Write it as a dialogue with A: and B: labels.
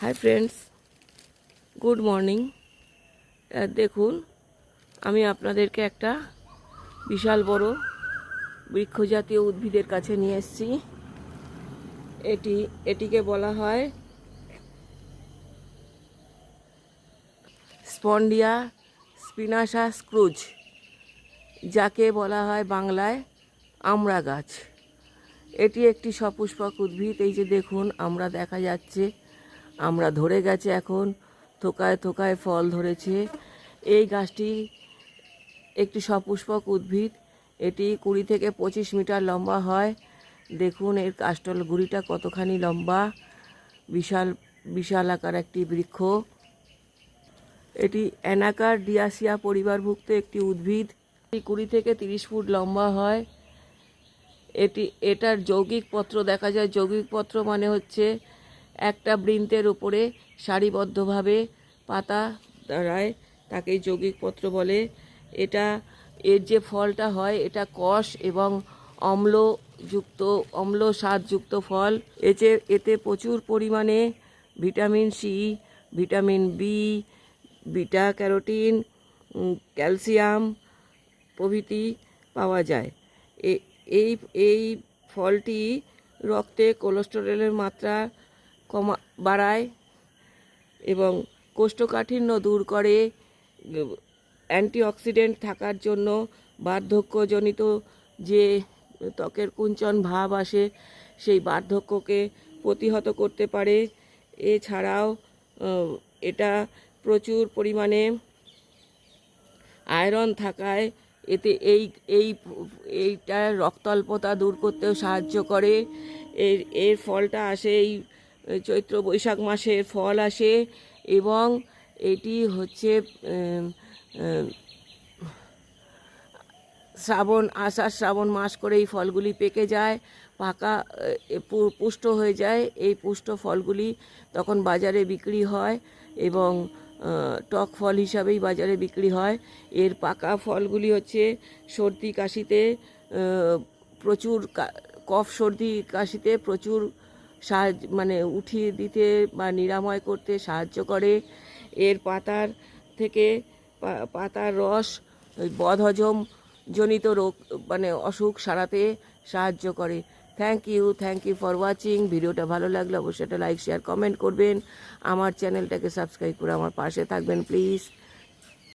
A: Hi friends, good morning. দেখুন, আমি আপনাদেরকে একটা বিশাল বড় বৃক্ষজাতীয় উদ্ভিদের কাছে নিয়ে এসেছি। এটিকে বলা হয় স্পন্ডিয়া স্পিনাসা স্ক্রুজ, যাকে বলা হয় বাংলায় আমড়া গাছ। এটি একটি সপুষ্পক উদ্ভিদ। এই যে দেখুন, আমরা দেখা যাচ্ছে, আমরা ধরে গেছে, এখন থোকায় থোকায় ফল ধরেছে। এই গাছটি একটি সপুষ্পক উদ্ভিদ। এটি 20 থেকে 25 মিটার লম্বা হয়। দেখুন এর কাস্টল গুড়িটা কতখানি লম্বা, বিশাল বিশাল আকার একটি বৃক্ষ। এটি অ্যানাকার ডিয়াসিয়া পরিবারভুক্ত একটি উদ্ভিদ। 20 থেকে 30 ফুট লম্বা হয়। এটার যৌগিক পত্র দেখা যায়। যৌগিক পত্র মানে হচ্ছে একটা বৃন্তের উপরে সারিবদ্ধভাবে পাতা দাঁড়ায়, তাকে যৌগিক পত্র বলে। এর যে ফলটা হয়, এটা কষ এবং অম্ল স্বাদযুক্ত ফল। এতে প্রচুর পরিমাণে vitamin C, vitamin B, beta carotene, calcium প্রভৃতি পাওয়া যায়। এই এই ফলটি রক্তে কোলেস্টেরলের মাত্রা বাড়ায় এবং কোষ্ঠকাঠিন্য দূর করে। অ্যান্টিঅক্সিডেন্ট থাকার জন্য বার্ধক্যজনিত যে ত্বকের কুঞ্চন ভাব আসে, সেই বার্ধক্যকে প্রতিহত করতে পারে। এছাড়াও এটা প্রচুর পরিমাণে আয়রন থাকায় এতে এইটা রক্তাল্পতা দূর করতেও সাহায্য করে। এর ফলটা আসে এই চৈত্র বৈশাখ মাসে ফল আসে এবং এটি হচ্ছে শ্রাবণ মাস করে এই ফলগুলি পেকে যায়, পাকা পুষ্ট হয়ে যায়। এই পুষ্ট ফলগুলি তখন বাজারে বিক্রি হয় এবং টক ফল হিসাবেই বাজারে বিক্রি হয়। এর পাকা ফলগুলি হচ্ছে সর্দি কাশিতে প্রচুর, কফ সর্দি কাশিতে প্রচুর উঠিয়ে দিতে বা নিরাময় করতে সাহায্য করে। এর পাতার রস বদহজম জনিত রোগ অসুখ সারাতে সাহায্য করে। Thank you for watching. ভিডিওটা ভালো লাগলে অবশ্যই একটা লাইক, শেয়ার, কমেন্ট করবেন। আমার চ্যানেলটাকে সাবস্ক্রাইব করে আমার পাশে থাকবেন প্লিজ।